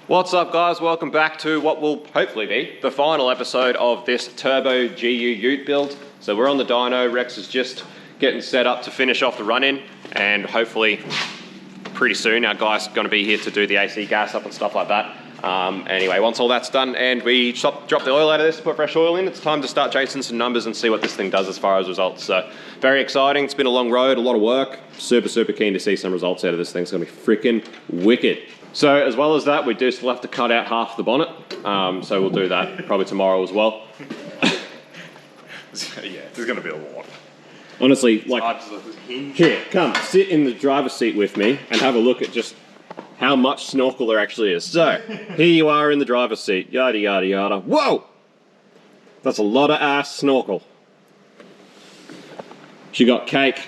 What's up guys, welcome back to what will hopefully be the final episode of this Turbo GU Ute build. So we're on the dyno, Rex is just getting set up to finish off the run-in, and hopefully pretty soon our guy's going to be here to do the AC gas up and stuff like that. Anyway, once all that's done and we drop the oil out of this to put fresh oil in, it's time to start chasing some numbers and see what this thing does as far as results. So very exciting, it's been a long road, a lot of work, super keen to see some results out of this thing. It's going to be freaking wicked. So as well as that, we do still have to cut out half the bonnet, so we'll do that probably tomorrow as well. Yeah, there's going to be a lot. Honestly, like, here, come sit in the driver's seat with me and have a look at just how much snorkel there actually is. So, here you are in the driver's seat, yada yada yada. Whoa! That's a lot of ass snorkel. She got cake.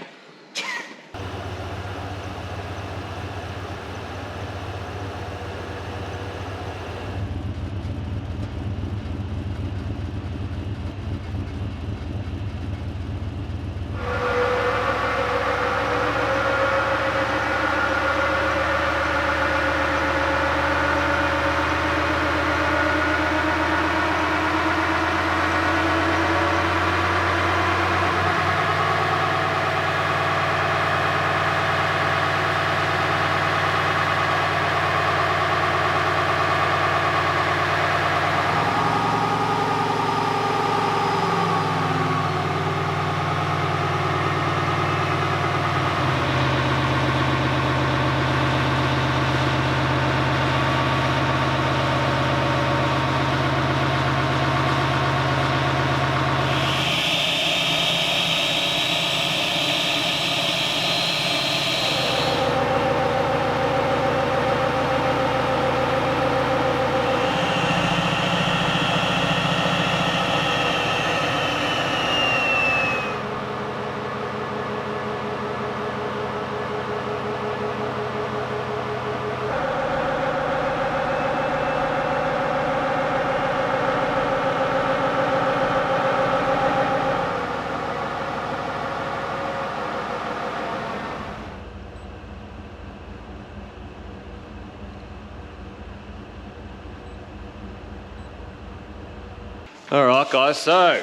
Alright guys, so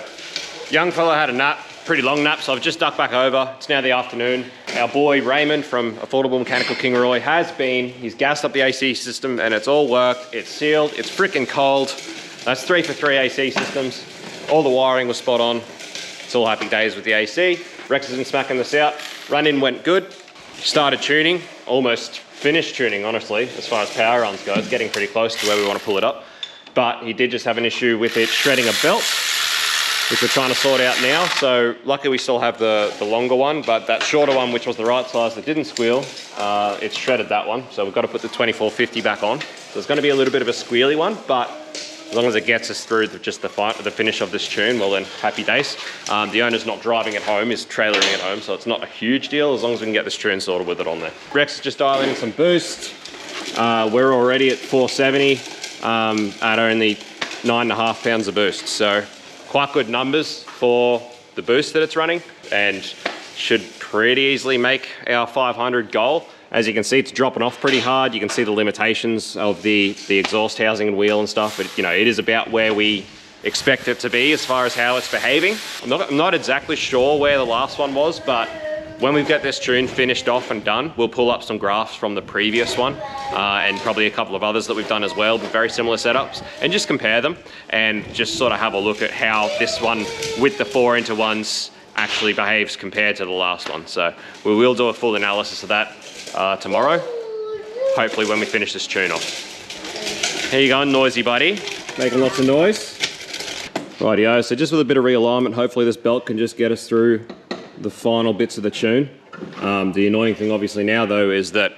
young fella had a nap, pretty long nap, so I've just ducked back over. It's now the afternoon. Our boy Raymond from Affordable Mechanical Kingaroy he's gassed up the AC system and it's all worked, it's sealed, it's freaking cold. That's 3 for 3 AC systems. All the wiring was spot on. It's all happy days with the AC. Rex has been smacking this out. Run-in went good. Started tuning, almost finished tuning honestly, as far as power runs go. It's getting pretty close to where we want to pull it up. But he did just have an issue with it shredding a belt, which we're trying to sort out now. So luckily we still have the longer one, but that shorter one, which was the right size that didn't squeal, it's shredded that one. So we've got to put the 2450 back on. So it's going to be a little bit of a squealy one, but as long as it gets us through just the finish of this tune, well then, happy days. The owner's not driving at home, he's trailering at home, so it's not a huge deal as long as we can get this tune sorted with it on there. Rex is just dialing in some boost. We're already at 470. At only 9.5 pounds of boost. So quite good numbers for the boost that it's running and should pretty easily make our 500 goal. As you can see, it's dropping off pretty hard. You can see the limitations of the exhaust housing and wheel and stuff, but you know, it is about where we expect it to be as far as how it's behaving. I'm not exactly sure where the last one was, but when we get this tune finished off and done, we'll pull up some graphs from the previous one and probably a couple of others that we've done as well, but very similar setups, and just compare them and just sort of have a look at how this one with the 4x1s actually behaves compared to the last one. So we will do a full analysis of that tomorrow, hopefully when we finish this tune off. Here you go, noisy buddy. Making lots of noise. Rightio, so just with a bit of realignment, hopefully this belt can just get us through the final bits of the tune. The annoying thing obviously now though is that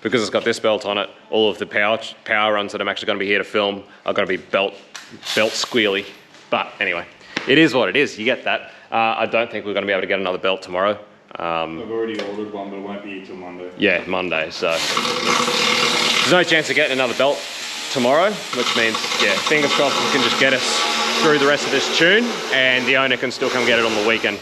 because it's got this belt on it, all of the power runs that I'm actually going to be here to film are going to be belt squealy. But anyway, it is what it is, you get that. I don't think we're going to be able to get another belt tomorrow. I've already ordered one, but it won't be till Monday. Yeah, Monday, so there's no chance of getting another belt tomorrow, which means, yeah, fingers crossed we can just get us through the rest of this tune and the owner can still come get it on the weekend.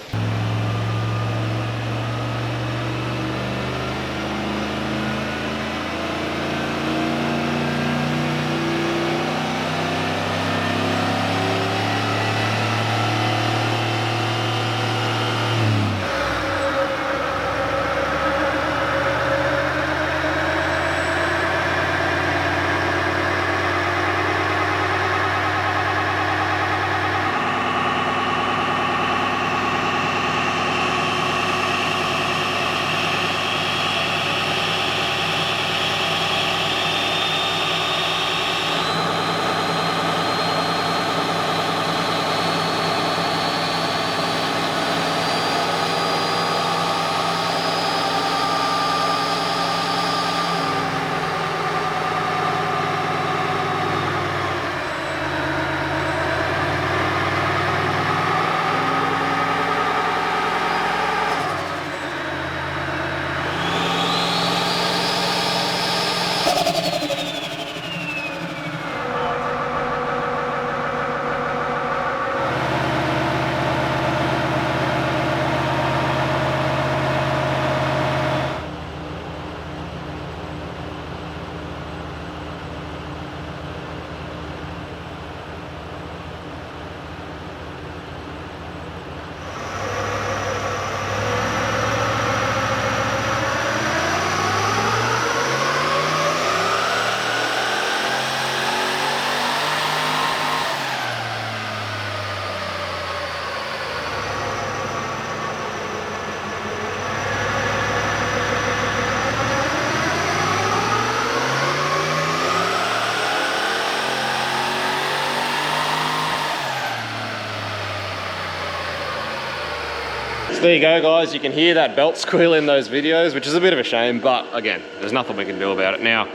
There you go, guys. You can hear that belt squeal in those videos, which is a bit of a shame, but again, there's nothing we can do about it. Now,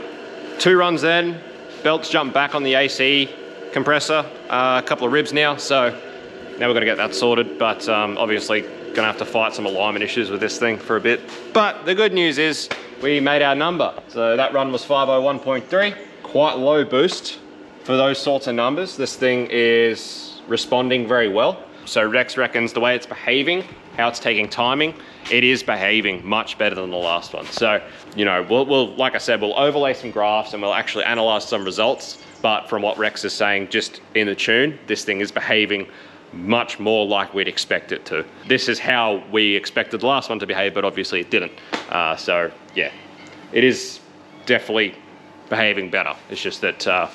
2 runs then, belts jump back on the AC compressor, a couple of ribs now, so now we've got to get that sorted, but obviously gonna have to fight some alignment issues with this thing for a bit. But the good news is we made our number. So that run was 501.3, quite low boost for those sorts of numbers. This thing is responding very well. So Rex reckons the way it's behaving, how it's taking timing, it is behaving much better than the last one. So, you know, we'll like I said, we'll overlay some graphs and we'll actually analyze some results. But from what Rex is saying, just in the tune, this thing is behaving much more like we'd expect it to. This is how we expected the last one to behave, but obviously it didn't. So yeah, it is definitely behaving better. It's just that,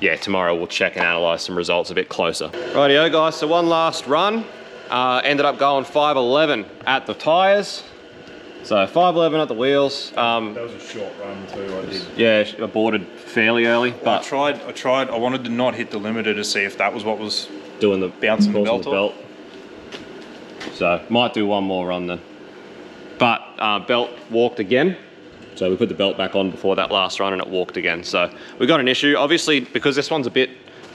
yeah, tomorrow we'll check and analyze some results a bit closer. Rightio guys, so one last run. Ended up going 511 at the tires. So 511 at the wheels. That was a short run too, I did. Yeah, aborted fairly early, but I tried, I wanted to not hit the limiter to see if that was what was doing the bouncing the belt off. So might do one more run then. But belt walked again. So we put the belt back on before that last run and it walked again. So we got an issue. Obviously, because this one's a bit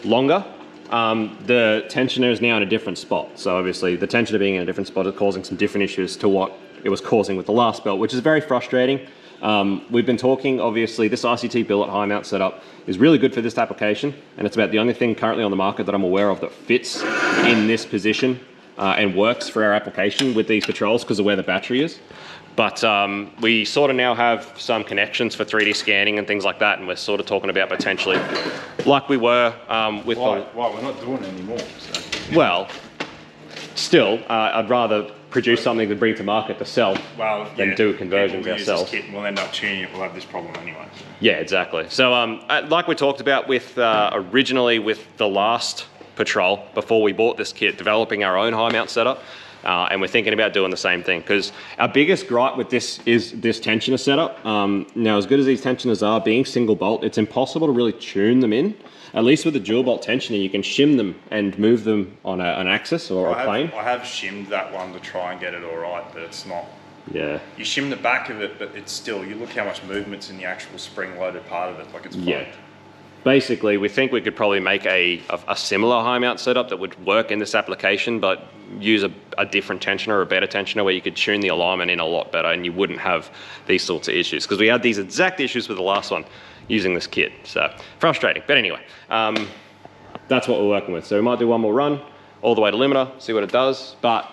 longer, the tensioner is now in a different spot. So obviously the tensioner being in a different spot is causing some different issues to what it was causing with the last belt, which is very frustrating. We've been talking, obviously, this ICT billet high mount setup is really good for this application, and it's about the only thing currently on the market that I'm aware of that fits in this position and works for our application with these patrols because of where the battery is. But we sort of now have some connections for 3D scanning and things like that, and we're sort of talking about potentially, like we were with Why? We're not doing it anymore. So. Well, still, I'd rather produce something to bring to market to sell than do conversions ourselves. We'll end up tuning it, we'll have this problem anyway. So. Yeah, exactly. So like we talked about with originally with the last Patrol, before we bought this kit, developing our own high mount setup, and we're thinking about doing the same thing, because our biggest gripe with this is this tensioner setup. Now, as good as these tensioners are, being single bolt, it's impossible to really tune them in. At least with the dual bolt tensioner, you can shim them and move them on an axis or a plane. I have shimmed that one to try and get it all right, but it's not. Yeah. You shim the back of it, but it's still, you look how much movement's in the actual spring-loaded part of it, like it's fine. Yeah. Basically, we think we could probably make a similar high mount setup that would work in this application, but use a different tensioner or a better tensioner where you could tune the alignment in a lot better and you wouldn't have these sorts of issues. Because we had these exact issues with the last one using this kit. So frustrating. But anyway, that's what we're working with. So we might do one more run all the way to limiter, see what it does. But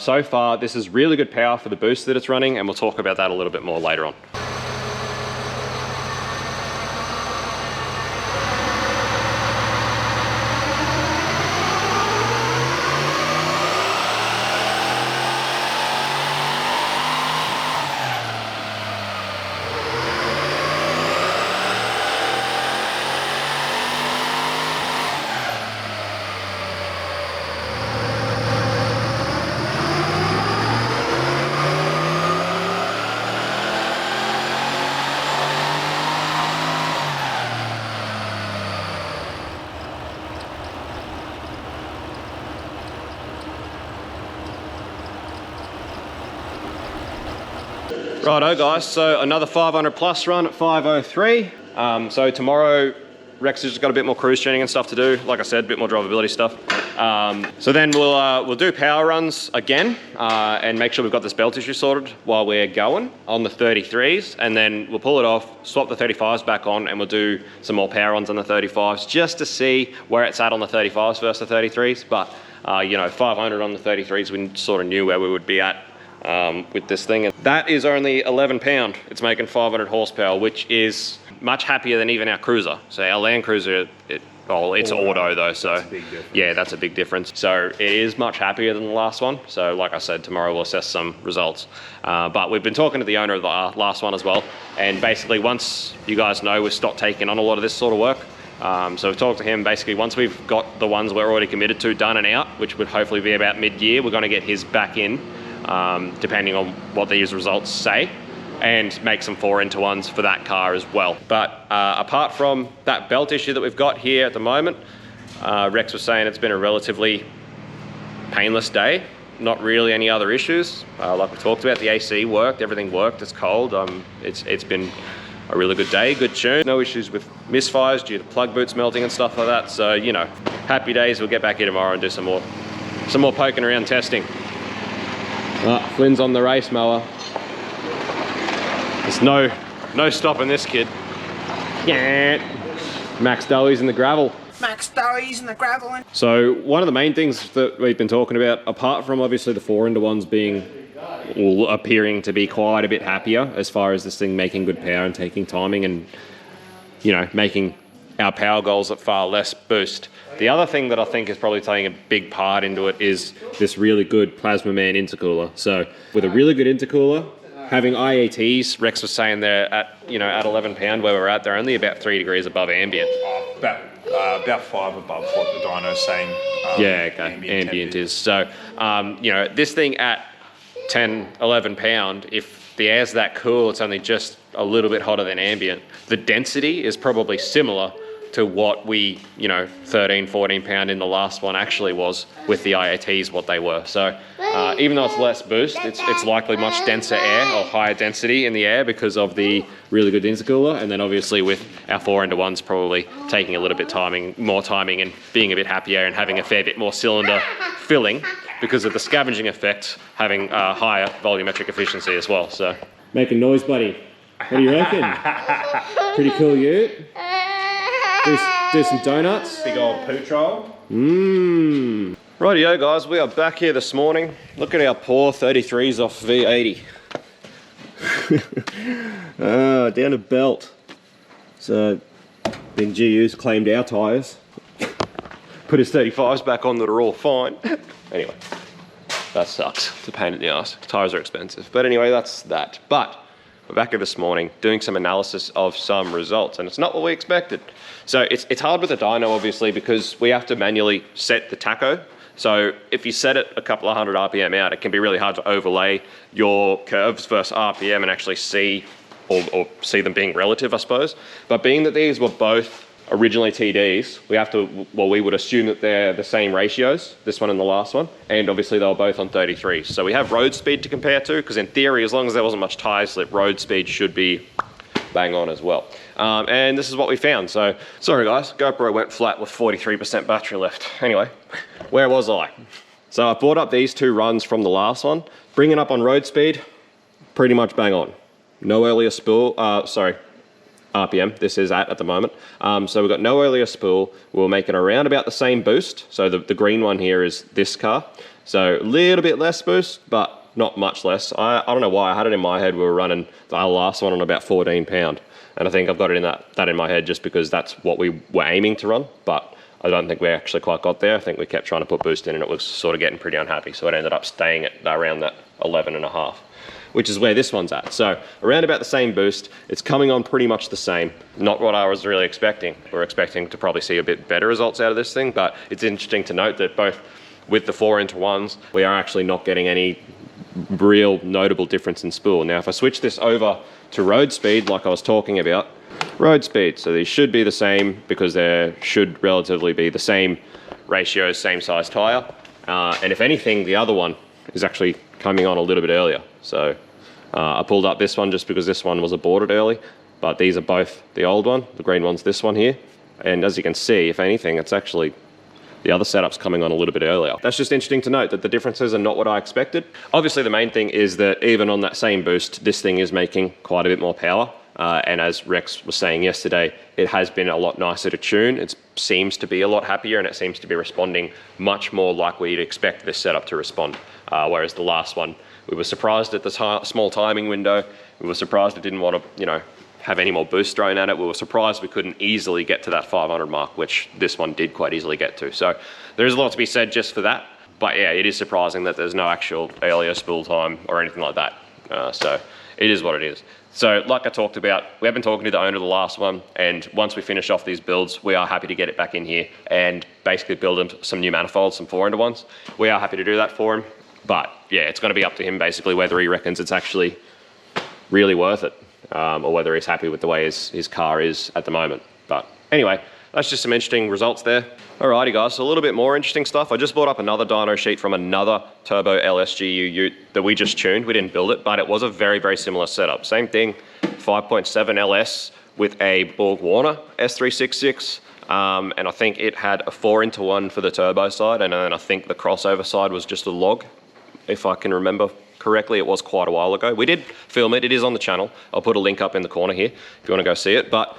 so far, this is really good power for the boost that it's running, and we'll talk about that a little bit more later on. Righto guys, so another 500 plus run at 503. So tomorrow, Rex has just got a bit more cruise tuning and stuff to do. Like I said, a bit more drivability stuff. So then we'll do power runs again and make sure we've got this belt issue sorted while we're going on the 33's, and then we'll pull it off, swap the 35's back on, and we'll do some more power runs on the 35's just to see where it's at on the 35's versus the 33's. But you know, 500 on the 33's, we sort of knew where we would be at with this thing. That is only 11 pound. It's making 500 horsepower, which is much happier than even our cruiser. So our Land Cruiser, it's auto though, so yeah, that's a big difference. So it is much happier than the last one. So like I said, tomorrow we'll assess some results. But we've been talking to the owner of the last one as well. And basically once you guys know, we've stopped taking on a lot of this sort of work. So we've talked to him, basically once we've got the ones we're already committed to done and out, which would hopefully be about mid-year, we're gonna get his back in, depending on what these results say, and make some 4-into-1s for that car as well. But apart from that belt issue that we've got here at the moment, Rex was saying it's been a relatively painless day. not really any other issues. Like we talked about, the AC worked, everything worked, it's cold. It's been a really good day, good tune. No issues with misfires due to plug boots melting and stuff like that. So, you know, happy days. We'll get back here tomorrow and do some more poking around testing. Flynn's on the race mower. There's no stopping this kid. Yeah. Max Doey's in the gravel. Max Doey's in the gravel. So one of the main things that we've been talking about, apart from obviously the 4-into-1s being, well, appearing to be quite a bit happier as far as this thing making good power and taking timing and, you know, making our power goals at far less boost. The other thing that I think is probably taking a big part into it is this really good Plasma Man intercooler. So with a really good intercooler, having IATs, Rex was saying they're at, you know, at 11 pound where we're at, they're only about 3 degrees above ambient. About 5 above what the dyno's saying. Yeah, okay, ambient is. So, you know, this thing at 10, 11 pound, if the air's that cool, it's only just a little bit hotter than ambient. The density is probably similar to what we, you know, 13, 14 pound in the last one actually was with the IATs, what they were. So even though it's less boost, it's likely much denser air or higher density in the air because of the really good intercooler. And then obviously with our 4-into-1s probably taking a little bit more timing and being a bit happier and having a fair bit more cylinder filling because of the scavenging effect, having higher volumetric efficiency as well. So making noise, buddy. What do you reckon? Pretty cool, you? Do some donuts. Big old poo troll. Rightio guys, we are back here this morning. Look at our poor 33's off V80. Down to belt. So then GU's claimed our tyres. Put his 35's back on that are all fine. Anyway, that sucks. It's a pain in the ass. Tyres are expensive. But anyway, that's that. But we're back here this morning doing some analysis of some results, and it's not what we expected. So it's hard with the dyno, obviously, because we have to manually set the tacho. So if you set it a couple of hundred RPM out, it can be really hard to overlay your curves versus RPM and actually see or see them being relative, I suppose. But being that these were both originally TDs, we would assume that they're the same ratios, this one and the last one, and obviously they were both on 33s. So we have road speed to compare to, because in theory, as long as there wasn't much tyre slip, road speed should be bang on as well. And this is what we found. So, sorry guys, GoPro went flat with 43% battery left. Anyway, where was I? So I brought up these two runs from the last one, bringing up on road speed, pretty much bang on. No earlier spool, RPM this is at the moment. So we've got no earlier spool. We're making around about the same boost. So the green one here is this car. So a little bit less boost, but not much less. I don't know why, I had it in my head we were running the last one on about 14 pound. And I think I've got it in that in my head just because that's what we were aiming to run, but I don't think we actually quite got there. I think we kept trying to put boost in and it was sort of getting pretty unhappy. So it ended up staying at around that 11.5. Which is where this one's at. So around about the same boost, it's coming on pretty much the same. Not what I was really expecting. We're expecting to probably see a bit better results out of this thing, but it's interesting to note that both with the 4-into-1s, we are actually not getting any real notable difference in spool. Now, if I switch this over to road speed, like I was talking about, road speed, so these should be the same because there should relatively be the same ratios, same size tyre. And if anything, the other one is actually coming on a little bit earlier. So I pulled up this one just because this one was aborted early, but these are both the old one. The green one's this one here. And as you can see, if anything, it's actually the other setup's coming on a little bit earlier. That's just interesting to note that the differences are not what I expected. Obviously, the main thing is that even on that same boost, this thing is making quite a bit more power. And as Rex was saying yesterday, it has been a lot nicer to tune. It seems to be a lot happier and it seems to be responding much more like we'd expect this setup to respond. Whereas the last one, we were surprised at the small timing window. We were surprised it didn't want to, have any more boost thrown at it. We were surprised we couldn't easily get to that 500 mark, which this one did quite easily get to. So there is a lot to be said just for that. But yeah, it is surprising that there's no actual earlier spool time or anything like that. So it is what it is. So like I talked about, we have been talking to the owner of the last one, and once we finish off these builds, we are happy to get it back in here and basically build him some new manifolds, some 4-into-1s. We are happy to do that for him. But yeah, it's going to be up to him basically whether he reckons it's actually really worth it or whether he's happy with the way his car is at the moment. But anyway, that's just some interesting results there. Alrighty guys, so a little bit more interesting stuff. I just brought up another dyno sheet from another turbo LSGU ute that we just tuned. We didn't build it, but it was a very, very similar setup. Same thing, 5.7 LS with a Borg Warner S366. And I think it had a 4:1 for the turbo side, and then I think the crossover side was just a log, if I can remember correctly. It was quite a while ago. We did film it, it is on the channel. I'll put a link up in the corner here if you want to go see it. But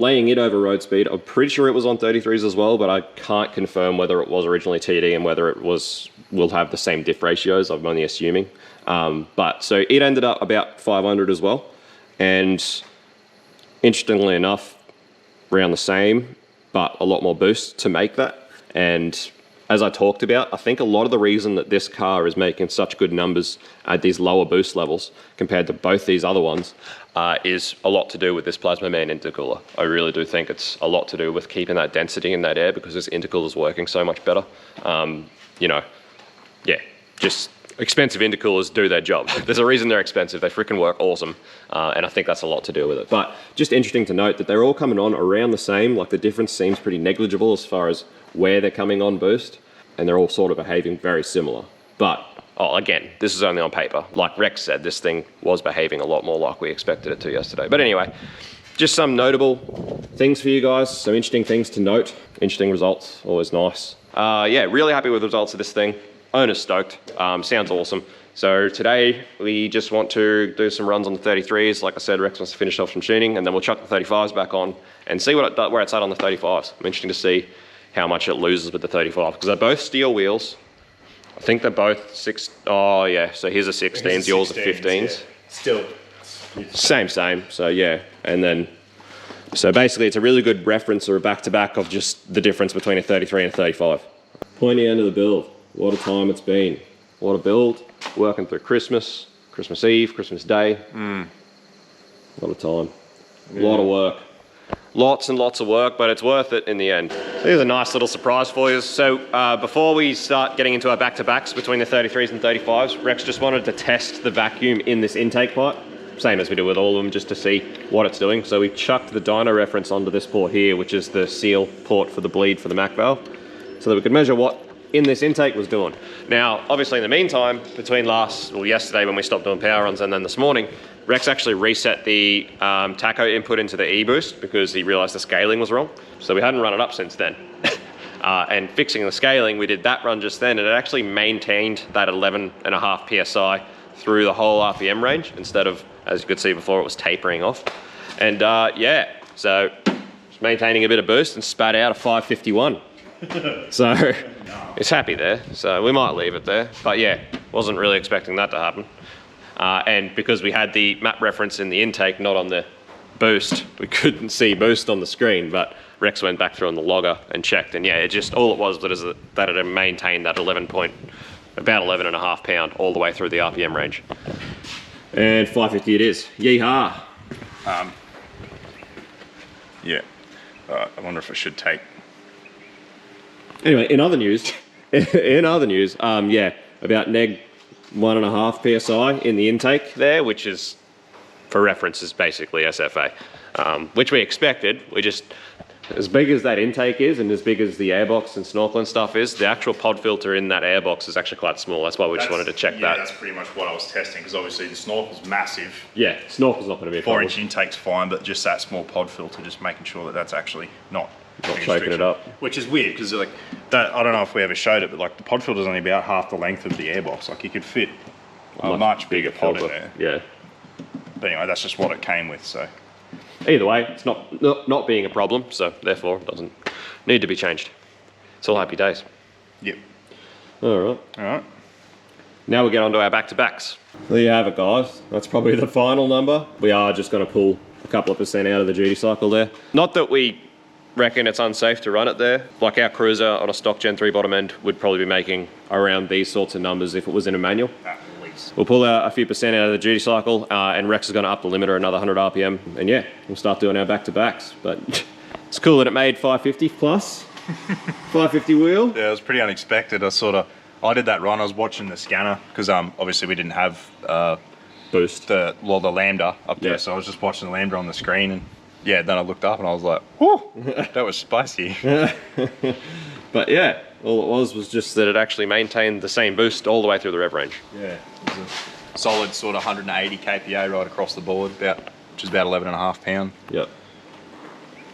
laying it over road speed, I'm pretty sure it was on 33's as well, but I can't confirm whether it was originally TD and whether it will have the same diff ratios. I'm only assuming. But so it ended up about 500 as well. And interestingly enough, around the same, but a lot more boost to make that. And as I talked about, I think a lot of the reason that this car is making such good numbers at these lower boost levels compared to both these other ones is a lot to do with this plasma man intercooler. I really do think it's a lot to do with keeping that density in that air because this intercooler is working so much better. You know, yeah, just expensive intercoolers do their job. There's a reason they're expensive. They freaking work awesome. And I think that's a lot to do with it. But just interesting to note that they're all coming on around the same. Like the difference seems pretty negligible as far as where they're coming on boost. And they're all sort of behaving very similar. But, oh, again, this is only on paper. Like Rex said, this thing was behaving a lot more like we expected it to yesterday. But anyway, just some notable things for you guys. Some interesting things to note. Interesting results, always nice. Yeah, really happy with the results of this thing. Owner's stoked, sounds awesome. So today we just want to do some runs on the 33's. Like I said, Rex wants to finish off some tuning and then we'll chuck the 35's back on and see what where it's at on the 35's. I'm interested to see how much it loses with the 35 because they're both steel wheels. I think they're both oh yeah, so here's a 16s, yours are 15s. Yeah. Still. Same, so yeah. And then, so basically it's a really good reference or a back-to-back of just the difference between a 33 and a 35. Pointy end of the build. What a time it's been. What a build. Working through Christmas, Christmas Eve, Christmas Day. What a time. A lot of work. Lots and lots of work, but it's worth it in the end. So here's a nice little surprise for you. So before we start getting into our back-to-backs between the 33's and 35's, Rex just wanted to test the vacuum in this intake pipe. Same as we do with all of them, just to see what it's doing. So we chucked the dyno reference onto this port here, which is the seal port for the bleed for the Mac valve, so that we could measure what in this intake was doing. Now, obviously in the meantime, between yesterday when we stopped doing power runs and then this morning, Rex actually reset the tacho input into the e-boost because he realized the scaling was wrong. So we hadn't run it up since then. And fixing the scaling, we did that run just then and it actually maintained that 11.5 PSI through the whole RPM range instead of, as you could see before, it was tapering off. And yeah, so it's maintaining a bit of boost and spat out a 551. So it's happy there, so we might leave it there. But yeah, wasn't really expecting that to happen. And because we had the map reference in the intake, not on the boost, we couldn't see boost on the screen, but Rex went back through on the logger and checked, and yeah, all it was that it had maintained that about 11.5 pound all the way through the RPM range. And 550 it is. Yeehaw! Yeah. I wonder if I should take. Anyway, in other news, yeah, about neg 1.5 PSI in the intake there, which is, for reference, is basically SFA, which we expected. We just, as big as that intake is and as big as the airbox and snorkeling stuff is, the actual pod filter in that airbox is actually quite small. That's why we just wanted to check that. Yeah, that's pretty much what I was testing, because obviously the snorkel's massive. Yeah, snorkel's not going to be a problem. 4-inch intake's fine, but just that small pod filter, just making sure that that's actually not shaking it up. Which is weird, because like, I don't know if we ever showed it, but like the pod filter's only about half the length of the airbox. Like you could fit a much bigger pod in there. Yeah. But anyway, that's just what it came with, so. Either way, it's not being a problem, so therefore it doesn't need to be changed. It's all happy days. Yep. All right. Now we get on to our back-to-backs. There you have it, guys. That's probably the final number. We are just going to pull a couple of % out of the duty cycle there. Not that we reckon it's unsafe to run it there. Like our cruiser on a stock Gen 3 bottom end would probably be making around these sorts of numbers if it was in a manual. At least. We'll pull a few % out of the duty cycle and Rex is going to up the limiter another 100 RPM. And yeah, we'll start doing our back-to-backs. But it's cool that it made 550 plus. 550 wheel. Yeah, it was pretty unexpected. I did that run, I was watching the scanner, because obviously we didn't have boost. the Lambda up there, so I was just watching the Lambda on the screen, and yeah, then I looked up and I was like, whew, that was spicy. But yeah, all it was just that it actually maintained the same boost all the way through the rev range. Yeah, it was a solid sort of 180 kPa right across the board, which is about 11.5 pound. Yep.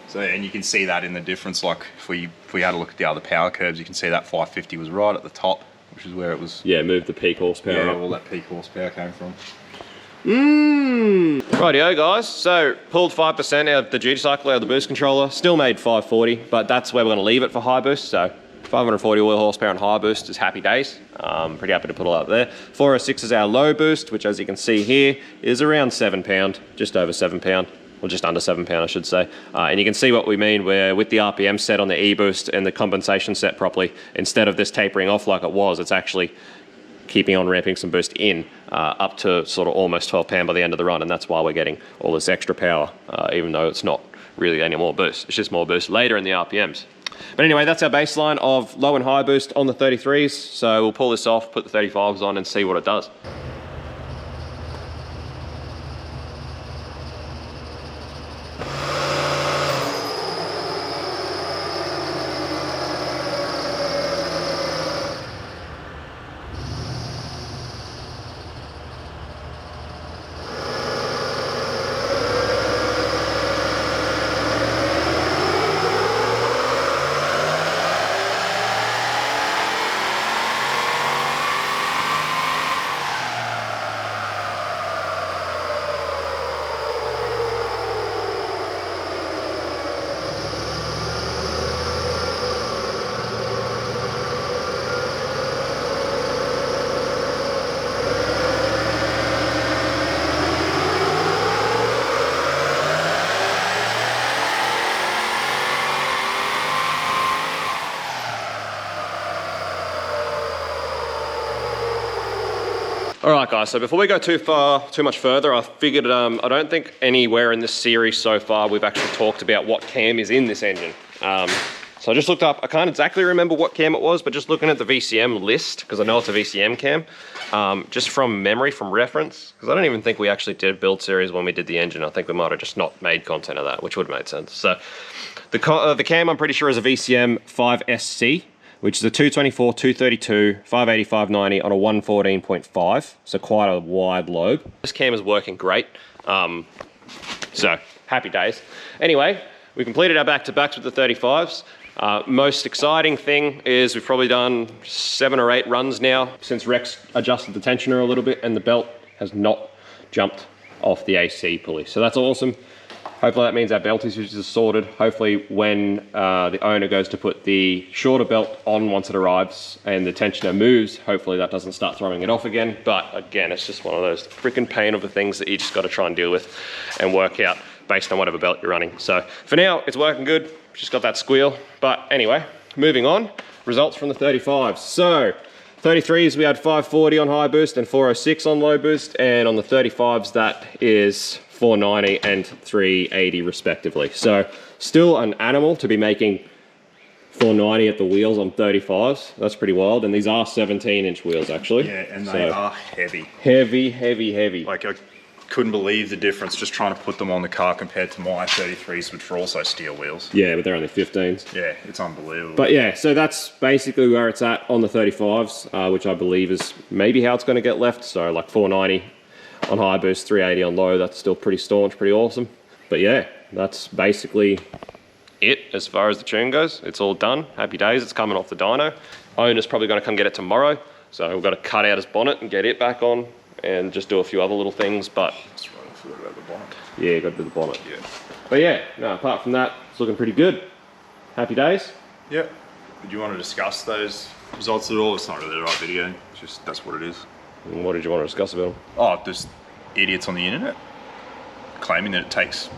So, and you can see that in the difference, like if we had a look at the other power curves, you can see that 550 was right at the top, which is where it was. Yeah, move the peak horsepower. Yeah, up. all that peak horsepower came from. Rightio guys, so pulled 5% out of the duty cycle out of the boost controller, still made 540, but that's where we're gonna leave it for high boost, so 540 oil horsepower and high boost is happy days. Pretty happy to put it up there. 406 is our low boost, which as you can see here, is around 7 pound, just over 7 pound. Or just under 7 pound, I should say. And you can see what we mean where with the RPM set on the E-boost and the compensation set properly, instead of this tapering off like it was, it's actually keeping on ramping some boost in up to sort of almost 12 pound by the end of the run, and that's why we're getting all this extra power, even though it's not really any more boost. It's just more boost later in the RPMs. But anyway, that's our baseline of low and high boost on the 33s. So we'll pull this off, put the 35s on and see what it does. All right, guys, so before we go too much further, I figured I don't think anywhere in this series so far we've actually talked about what cam is in this engine. So I just looked up, I can't exactly remember what cam it was, but just looking at the VCM list, because I know it's a VCM cam, just from memory, from reference, because I don't even think we actually did a build series when we did the engine. I think we might have just not made content of that, which would have made sense. So the cam I'm pretty sure is a VCM 5SC, which is a 224, 232, 580, 590 on a 114.5, so quite a wide lobe. This cam is working great, so happy days. Anyway, we completed our back-to-backs with the 35s. Most exciting thing is we've probably done 7 or 8 runs now since Rex adjusted the tensioner a little bit and the belt has not jumped off the AC pulley, so that's awesome. Hopefully that means our belt issues are sorted. Hopefully when the owner goes to put the shorter belt on once it arrives and the tensioner moves, hopefully that doesn't start throwing it off again. But again, it's just one of those freaking pain of the things that you just got to try and deal with and work out based on whatever belt you're running. So for now, it's working good. Just got that squeal. But anyway, moving on, results from the 35s. So 33s, we had 540 on high boost and 406 on low boost. And on the 35s, that is 490 and 380 respectively. So still an animal to be making 490 at the wheels on 35s. That's pretty wild. And these are 17-inch wheels actually. Yeah, and they are heavy. Heavy. Like I couldn't believe the difference just trying to put them on the car compared to my 33s, which are also steel wheels. Yeah, but they're only 15s. Yeah, it's unbelievable. But yeah, so that's basically where it's at on the 35s, which I believe is maybe how it's going to get left. So like 490 on high boost, 380 on low. That's still pretty staunch, pretty awesome. But yeah, that's basically it as far as the tune goes. It's all done. Happy days. It's coming off the dyno. Owner's probably going to come get it tomorrow. So we've got to cut out his bonnet and get it back on and just do a few other little things. But that's right, I forgot about the bonnet. Yeah, got to do the bonnet. Yeah. But yeah, no, apart from that, it's looking pretty good. Happy days. Yeah. Did you want to discuss those results at all? It's not really the right video. It's just, that's what it is. And what did you want to discuss about them? Oh, there's idiots on the internet claiming that it takes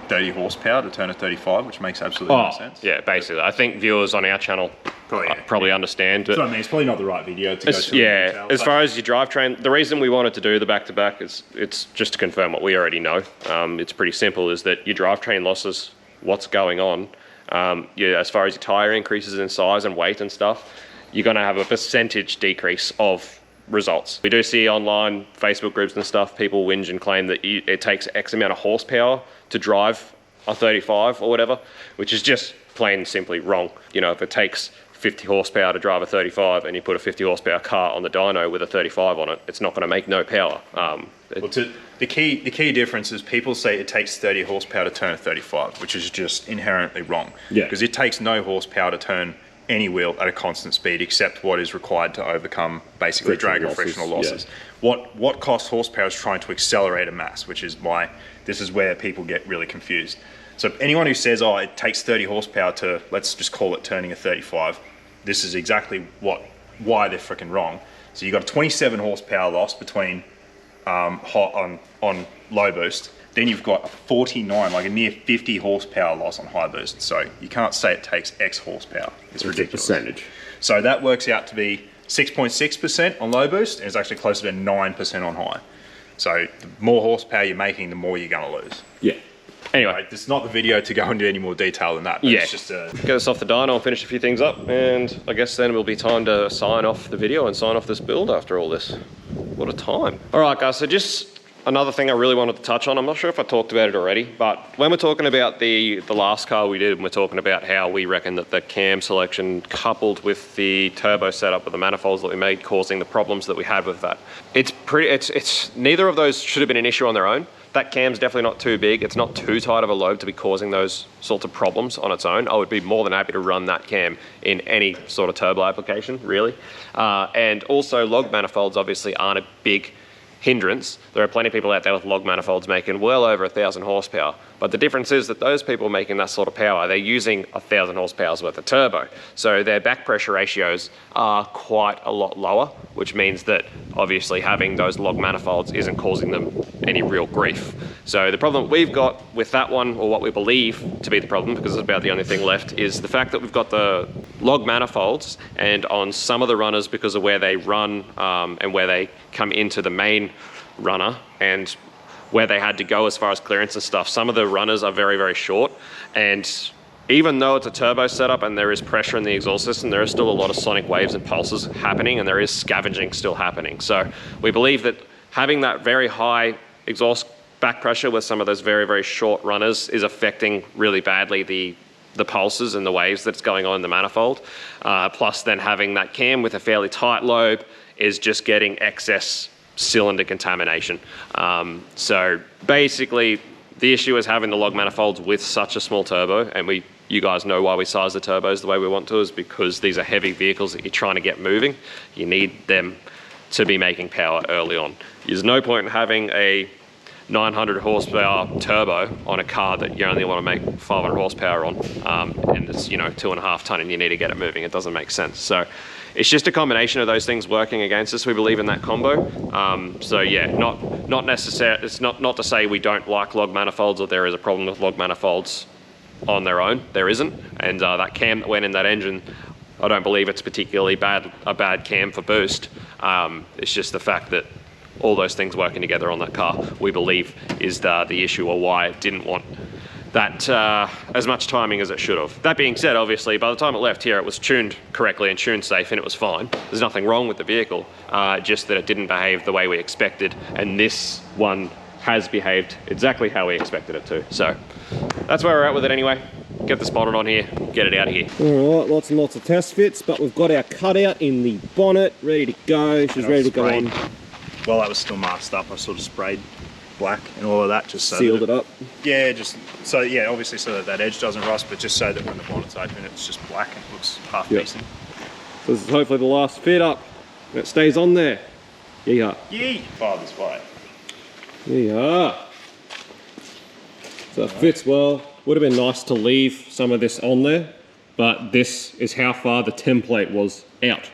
30 horsepower to turn a 35, which makes absolutely no sense. Yeah, basically. I think viewers on our channel probably understand. So I mean, it's probably not the right video to go through. Yeah, as far as your drivetrain, the reason we wanted to do the back-to-back is it's just to confirm what we already know. It's pretty simple, is that your drivetrain losses, what's going on, as far as your tyre increases in size and weight and stuff, you're going to have a percentage decrease of results. We do see online Facebook groups and stuff, people whinge and claim that it takes X amount of horsepower to drive a 35 or whatever, which is just plain and simply wrong. You know, if it takes 50 horsepower to drive a 35 and you put a 50 horsepower car on the dyno with a 35 on it, it's not going to make no power. The key difference is people say it takes 30 horsepower to turn a 35, which is just inherently wrong. Yeah. Because it takes no horsepower to turn any wheel at a constant speed except what is required to overcome basically drag or frictional losses. Yeah. What costs horsepower is trying to accelerate a mass, which is why this is where people get really confused. So anyone who says, oh, it takes 30 horsepower to, let's just call it turning a 35, this is exactly why they're freaking wrong. So you've got a 27 horsepower loss between on low boost, then you've got a 49, like a near 50 horsepower loss on high boost. So you can't say it takes X horsepower. It's ridiculous. Percentage. So that works out to be 6.6% on low boost, and it's actually closer to 9% on high. So the more horsepower you're making, the more you're going to lose. Yeah. Anyway, this is not the video to go into any more detail than that. Yeah. It's just get us off the dyno and finish a few things up, and I guess then it will be time to sign off the video and sign off this build after all this. What a time. All right, guys, so just another thing I really wanted to touch on. I'm not sure if I talked about it already, but when we're talking about the last car we did, and we're talking about how we reckon that the cam selection coupled with the turbo setup with the manifolds that we made causing the problems that we had with that. It's neither of those should have been an issue on their own. That cam's definitely not too big. It's not too tight of a lobe to be causing those sorts of problems on its own. I would be more than happy to run that cam in any sort of turbo application, really. And also log manifolds obviously aren't a big hindrance. There are plenty of people out there with log manifolds making well over 1,000 horsepower. But the difference is that those people making that sort of power, they're using 1,000 horsepower's worth of turbo. So their back pressure ratios are quite a lot lower, which means that obviously having those log manifolds isn't causing them any real grief. So the problem we've got with that one, or what we believe to be the problem, because it's about the only thing left, is the fact that we've got the log manifolds, and on some of the runners, because of where they run and where they come into the main runner and where they had to go as far as clearance and stuff, some of the runners are very, very short. And even though it's a turbo setup and there is pressure in the exhaust system, there is still a lot of sonic waves and pulses happening, and there is scavenging still happening. So we believe that having that very high exhaust back pressure with some of those very, very short runners is affecting really badly the pulses and the waves that's going on in the manifold. Plus then having that cam with a fairly tight lobe is just getting excess cylinder contamination. So basically the issue is having the log manifolds with such a small turbo, and you guys know why we size the turbos the way we want to, is because these are heavy vehicles that you're trying to get moving. You need them to be making power early on. There's no point in having a 900 horsepower turbo on a car that you only want to make 500 horsepower on, and it's 2.5 ton and you need to get it moving. It doesn't make sense. So it's just a combination of those things working against us. We believe in that combo. So yeah, not necessarily. It's not to say we don't like log manifolds or there is a problem with log manifolds on their own. There isn't. And that cam that went in that engine, I don't believe it's particularly a bad cam for boost. It's just the fact that all those things working together on that car, we believe, is the issue, or why it didn't want that as much timing as it should have. That being said, obviously, by the time it left here, it was tuned correctly and tuned safe, and it was fine. There's nothing wrong with the vehicle, just that it didn't behave the way we expected, and this one has behaved exactly how we expected it to. So that's where we're at with it anyway. Get this bonnet on here, get it out of here. All right, lots and lots of test fits, but we've got our cutout in the bonnet, ready to go. She's ready to go on. While that was still masked up, I sort of sprayed black and all of that, just so sealed it up. Yeah, just so, yeah, obviously so that edge doesn't rust, but just so that when the bonnet's open, it's just black and it looks half decent. So this is hopefully the last fit up, and it stays on there. Yeehaw. Yee! Fire this way. Yeehaw. So it fits well. Would have been nice to leave some of this on there, but this is how far the template was out.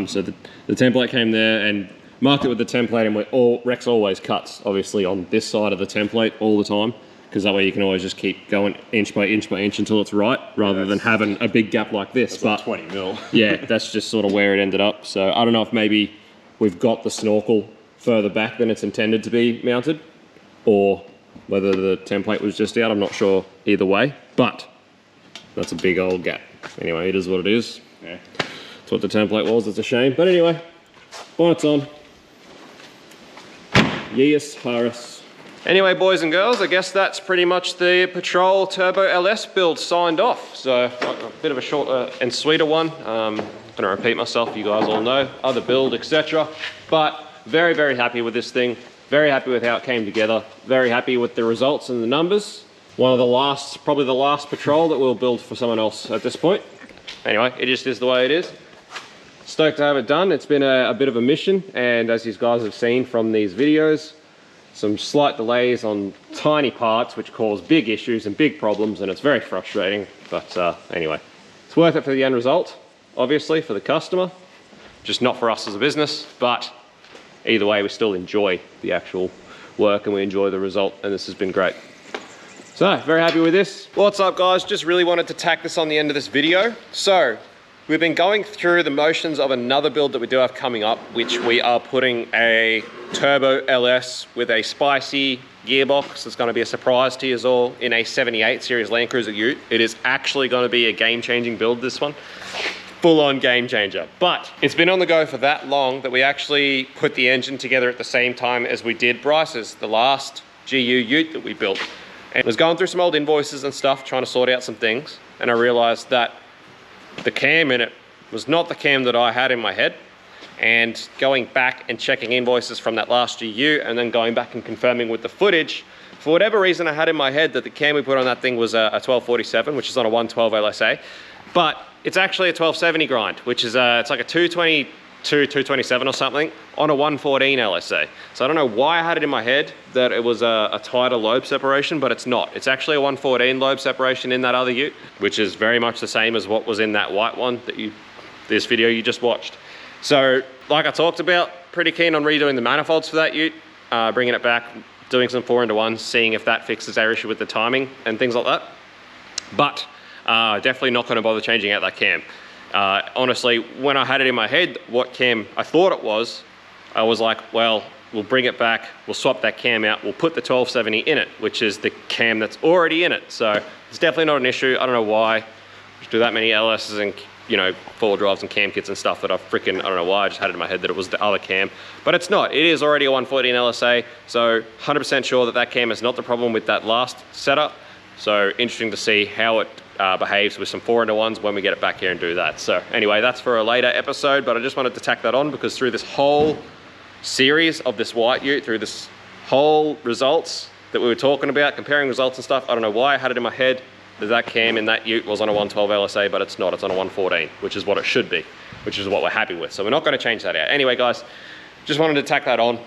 So the template came there and marked it with the template, and Rex always cuts, obviously, on this side of the template all the time, because that way you can always just keep going inch by inch by inch until it's right, rather than having a big gap like this. But like 20 mil. Yeah, that's just sort of where it ended up. So I don't know if maybe we've got the snorkel further back than it's intended to be mounted, or whether the template was just out. I'm not sure either way, but that's a big old gap. Anyway, it is what it is. Yeah. That's what the template was. It's a shame. But anyway, bonnet's on. Yes, Harris. Anyway, boys and girls, I guess that's pretty much the Patrol Turbo LS build signed off. So a bit of a shorter and sweeter one. I'm gonna repeat myself, you guys all know, other build, etc. But very, very happy with this thing. Very happy with how it came together. Very happy with the results and the numbers. One of the last, probably the last Patrol that we'll build for someone else at this point. Anyway, it just is the way it is. Stoked to have it done. It's been a bit of a mission, and as you guys have seen from these videos, some slight delays on tiny parts which cause big issues and big problems, and it's very frustrating. But anyway, it's worth it for the end result, obviously, for the customer. Just not for us as a business, but either way, we still enjoy the actual work and we enjoy the result, and this has been great. So, very happy with this. What's up, guys? Just really wanted to tack this on the end of this video. So, we've been going through the motions of another build that we do have coming up, which we are putting a Turbo LS with a spicy gearbox. It's going to be a surprise to you all in a 78 series Land Cruiser Ute. It is actually going to be a game-changing build, this one. Full-on game changer. But it's been on the go for that long that we actually put the engine together at the same time as we did Bryce's, the last GU Ute that we built. And I was going through some old invoices and stuff, trying to sort out some things, and I realized that the cam in it was not the cam that I had in my head. And going back and checking invoices from that last GU and then going back and confirming with the footage, for whatever reason I had in my head that the cam we put on that thing was a 1247, which is on a 112 LSA, but it's actually a 1270 grind, which is it's like a 222, 227 or something on a 114 LSA. So I don't know why I had it in my head that it was a tighter lobe separation, but it's not. It's actually a 114 lobe separation in that other ute, which is very much the same as what was in that white one that this video you just watched. So like I talked about, pretty keen on redoing the manifolds for that ute, bringing it back, doing some 4-into-1s, seeing if that fixes our issue with the timing and things like that. But definitely not going to bother changing out that cam. Honestly, when I had it in my head what cam I thought it was, I was like, well, we'll bring it back, we'll swap that cam out, we'll put the 1270 in it, which is the cam that's already in it. So it's definitely not an issue. I don't know why we do that many LSs and, you know, 4-wheel drives and cam kits and stuff that I don't know why I just had it in my head that it was the other cam, but it's not. It is already a 114 LSA, so 100% sure that that cam is not the problem with that last setup. So interesting to see how it behaves with some 4-into-1s when we get it back here and do that. So anyway, that's for a later episode, but I just wanted to tack that on because through this whole series of this white ute, through this whole results that we were talking about, comparing results and stuff, I don't know why I had it in my head that cam in that ute was on a 112 LSA, but it's not, it's on a 114, which is what it should be, which is what we're happy with. So we're not going to change that out. Anyway, guys, just wanted to tack that on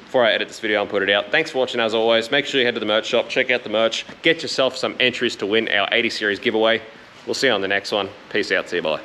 before I edit this video and put it out. Thanks for watching as always. Make sure you head to the merch shop, check out the merch, get yourself some entries to win our 80 series giveaway. We'll see you on the next one. Peace out, see you, bye.